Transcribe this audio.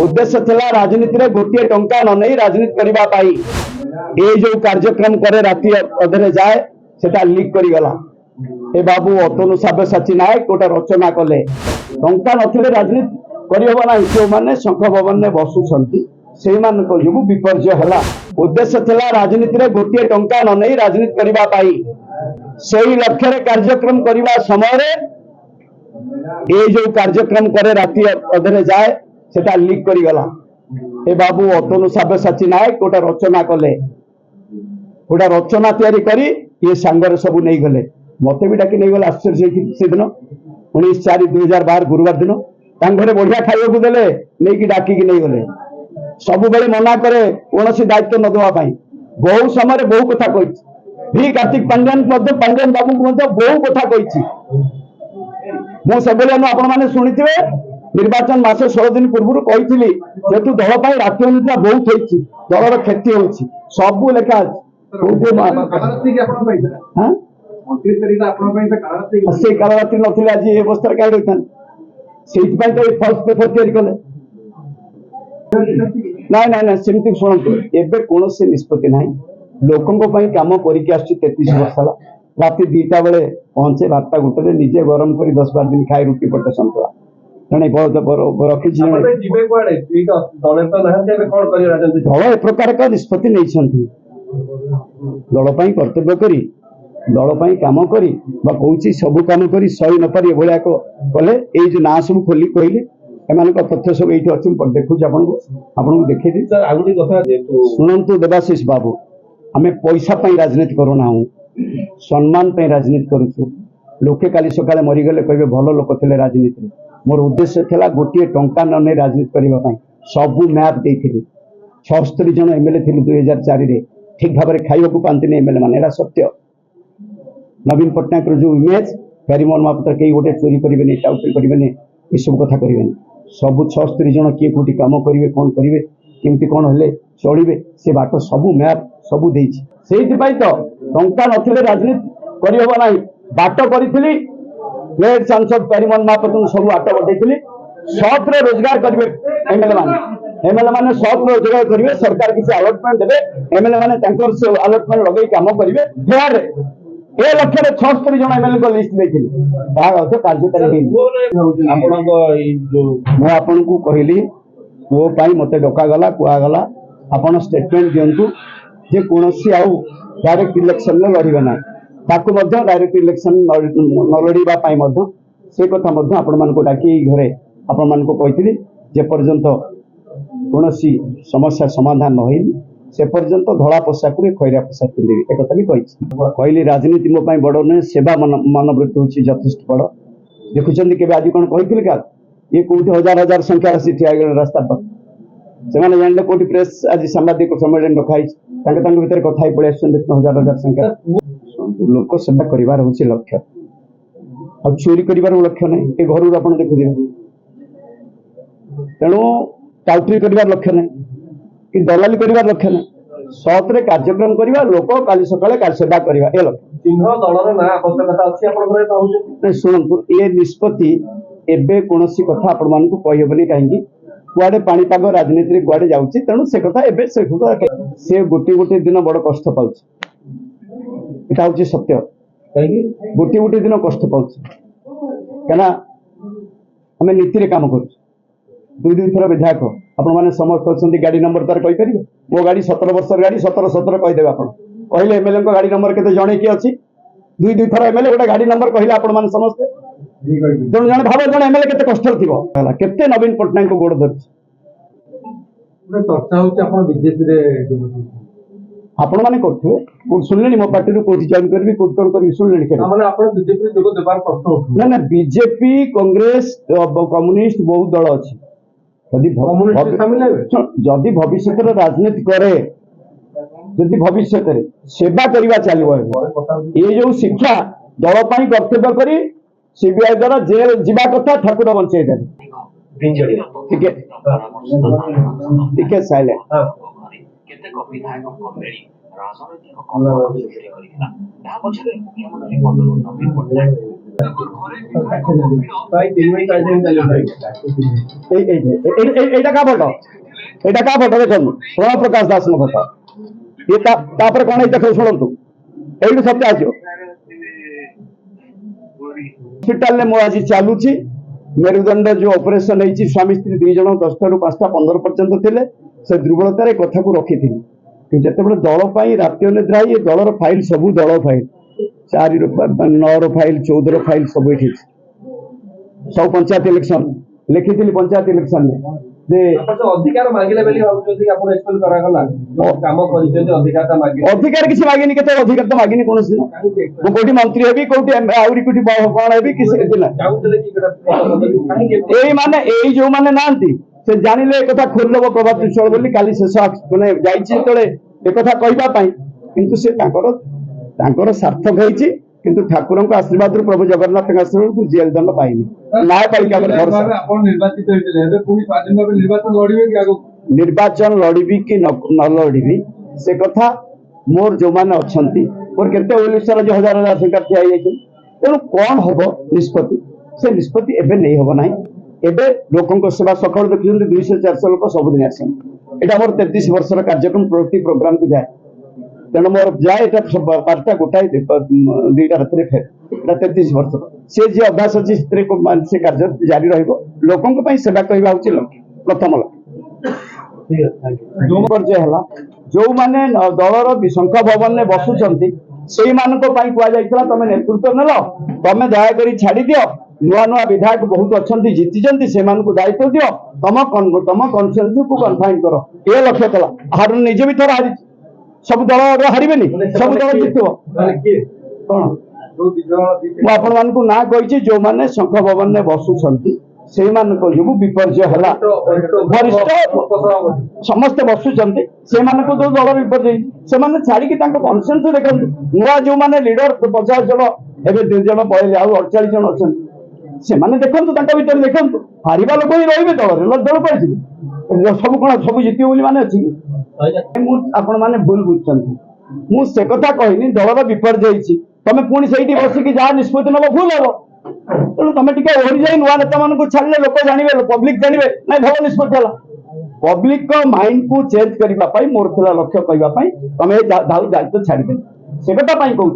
उद्देश्य थिला राजनीति रे गोटे टंका न नहीं राजनीति करबा पाई ए जो कार्यक्रम करे राति अधरे जाए सेटा लीक करी गला। ए बाबू अतनु साब्यसाची नायक गोटे रचना कले टंका नथिले राजनीति करबा ना। जो माने शंख भवन ने बसुछंती से मान को जो विपर्य हला। उद्देश्य थिला राजनीति रे गोटे टंका न नहीं राजनीति करबा पाई सेही लक्ष्य रे कार्यक्रम करबा समय रे ए जो कार्यक्रम करे राति अधरे जाए सेटा लीक करी गला। ए बाबू अतनु साब्यसाची नायक गोटे रचना कले गोटे रचना तैयारी करी ये सांगर सब नहीं गले। मते भी डाकी नहीं गले। आश्चर्य से दिन 19/4/2012 गुरुवार दिन घरे बढ़िया खाइबा देले नहीं कि डाकी नहीं गले। सब बेले मना करे कौन दायित्व न देवा बहु समय बहु कथा कही भी कार्तिक पांड्यान पांड्यान बाबू बहु कथा कही मुझे आपण मैंने शुणी निर्वाचन मास 16 दिन पूर्व कही जेतु दल पर राति अनिद्रा बहुत होती दलर क्षति हो सब लेखा से काल राति ना आज ये अवस्था कहीं रही था तो फल्स पेपर तैयारी कले ना ना ना सेमती शुणु एवं कौन से निष्पत्ति ना लोकों कम करके आस 33 वर्ष है राति 2टा बेले पहुंचे 12टा गोटे निजे गरम कर 10-12 दिन खाए रुटी पटे सन्तुला जड़े रखी दल ए प्रकार का निष्पत्ति नहीं दल कर्तव्य करी दल कम करी कौची सब कम कर सही न पारी भाया कले ये जो ना सब खोली कहले एम तथ्य सब ये अच्छे देखुच आपको देखी शुणु देवाशीष बाबू आम पैसा राजनीति करूना सम्मान राजनीति करूँ लोके काली सकाଳେ मरीगले कहे भल लोक थे राजनीति मोर उद्देश्य था गोटे टंका न नहीं राजनीति करने सबू मैप देती 76 जन एमएलए थे 2004 ठीक भाव में खाइबा पाती एमएलए मान सत्य नवीन पट्टनायक जो इमेज प्यारीमोहन महापात्र कई गोटे चोरी करेंगे टाउटरी करेंगे ये सब कथा करेंगे सबू 76 जन किए कौटी कम करेंगे कौन करेंगे केमती कौन हेले चढ़े से बाट सबू मैप सबू देती से टंका नथिले राजनीति करहब ना बाट करी प्लेट सांसद प्यारीमोहन महापात्र सब आट बटई सत्रे रोजगार करेंगे एमएलए मैंने सत्रे रोजगार करेंगे सरकार किसी अलटमेंट देवे एमएलए मैंने अलटमेंट लगे कम करेंगे फेयर ए लक्ष्य 76 जन एमएलए को लिस्ट देखिए कार्यकारी मुझे आपन को कहली पुओ मत डकागला कहगला आपन स्टेटमेंट दिंतु जे कौन आउ डायरेक्ट इलेक्शन में लड़े ना डायरेक्ट इलेक्शन न लड़ाई से कथा आपण मान डाकी घरे आपण मान कही जेपर्यंत कौन समस्या समाधान न होनी से पर्यंत धड़ा पोशाक खैरा पोशाक पिंधि एक कथा भी कहली राजनीति मो बड़ नुहे सेवा मनोवृत्ति हूँ यथेष बड़ देखुं के आज कौन कही क्या ये कौटी हजार हजार संख्या आसी ठिया रास्ता पर से जाने कौटी प्रेस आज सांबादिक सम्मेलन रखाई भितर कथा पड़े हजार हजार संख्या लोक सेवा कर लक्ष्य आ चोरी कर लक्ष्य ना ये घर आप देखुए तेणु टाउटरी कर लक्ष्य ना कि दलाली कर लक्ष्य ना सत्रे कार्यक्रम करवा लोक काली सकाଳେ सेवा करवा ए लक्ष्य शुणु ये निष्पत्ति एबे कौन कथा आपण मान कहबनी कहीं कुआडे पाणीपाग राजनीति कुआडे जाऊँगी तेणु से कथा एबे से गोटे गोटे दिन बड़ कष्ट पाउछ एटा हूँ सत्य गोटे गोटे दिन कष्ट पाउछ कहना आम नीति काम कर 2 थर विधायक आपण मैंने समस्त अच्छा गाड़ी नंबर तार कहीपर मो गाड़ी 17 वर्ष गाड़ी 17 कहीदे आप कहले एमएलए गाड़ी नंबर के जड़े किए अच्छी 2 थर एमएलए गोटे गाड़ी नंबर कहले आपण मैंने समस्ते तेणु जन भाव जन एमएलए के कष्ट थी केते नवीन पट्टनायक को गोड़ धरती आपण मैंने करते शुणिले मो पार्टी कौटी जॉइन करी कौट कौन करी शुणिले ना ना बीजेपी कांग्रेस कम्युनिस्ट बहुत दल अच्छी जदि भविष्य राजनीति करे जदि भविष्य सेवा करवा चलो ये जो शिक्षा दल कर्तव्य करी सीबीआई द्वारा जेल जीवा कथा ठाकुर बंचे এইটা কা ফটো এটা କା ଫଟୋ ଦେଖନ୍ତୁ ପ୍ରଣବ ପ୍ରକାଶ ଦାସଙ୍କ ଫଟୋ ଇଏ ତାପରେ କଣ ଏଇ ଦେଖ ଶୁଣନ୍ତୁ ଏଇଠୁ ସତ୍ୟ ଆସିବ ହସ୍ପିଟାଲରେ ମୁଁ ଆଜି ଚାଲୁଛି मेरुदंड जो ऑपरेशन होती स्वामी स्त्री दुई जन 10 ରୁ 5ଟା 15 पर्यंत थे से दुर्बलतार कथा को रखी थी जिते दल राति अनिद्रा ये दलर फाइल सब दल फाइल 4 9 फाइल 14 फाइल सब ये सब पंचायत इलेक्शन लिखी पंचायत इलेक्शन अधिकार मांगिले बेली भाबुछथि आपण एक्सप्लेन करा गला काम करिसेते अधिकार किसी मागिनी केते अधिकार तो मागिनी कोन से वो कोठी मंत्री हेबी कोठी आउरी कोठी कोन हेबी किसी दिन चाहुतले कि एई माने एई जो माने नांती से जानिले एक कथा खोलबो प्रभात विश्वास बोली काली शेष माने जाईची तळे एक कथा कहबा पई किंतु से तांकर सार्थक हेची किंतु ठाकुर को आशीर्वाद प्रभु जगन्नाथ आशीर्वाद को जेल दंड पाइनी न्यायपालिका निर्वाचन लड़बी कि न लड़बी से कथा मोर जो मैंने अच्छा मोर केते ओलिशर जो हजार हजार संख्या ठिया तेणु कौन हम निष्पत्ति से निष्पत्ति एवं नहीं हम ना एवं लोकों सेवा सकाल देखुं 200-400 लोक सबुदिन आस मोर 33 वर्षर कार्यक्रम प्रति प्रोग्राम को जाए तेणु मोर जाए बारटा गोटाए 2टा राति फेर 33 वर्ष से जी अभ्यास अच्छी से कार्य जारी रोकों सेवा कहवा हूँ प्रथम लक्ष्य है जो मैंने दलर शंख भवन में बसुंट से कहला तुम नेतृत्व नेल तुम दयाक छाड़ी दि नुआ नुआ विधायक बहुत अच्छा जीति से दायित्व दियो तुम कन्स्टिट्यूएंसी को कन्फाइन कर ये लक्ष्य था हार निजे भी थोड़ा हारी सब दल हारे सब दल जित कौन आपण मान ना कही जो मैंने शंख भवन में बसुंट से जो विपर्य है वरिष्ठ समस्ते बसुंट से जो दल विपर्य से छाड़ी कन्सेंस देखो नुआ जो मैंने लीडर 50 जन एवं 2 जन पड़े आउ 48 जन अच्छा से देखो भर देखो हारिबा लोक ही रे दल पाई सब कौन सब जित मान अच्छी आपण मैंने भूल बुझुं मुझे कथा कहनी दलर विपर्य तुम पुणी से बसिक जहाँ निष्पत्ति नब भूल हम तेणु तुम टे ओहरी जाए नुआ नेता मान छाड़े लोक जानवे पब्लिक जानवे ना भल निष्पत्ति है पब्लिक माइंड को चेंज करने मोर था लक्ष्य कहवाई तुम दायित्व छाड़दे से कथा कहूँ।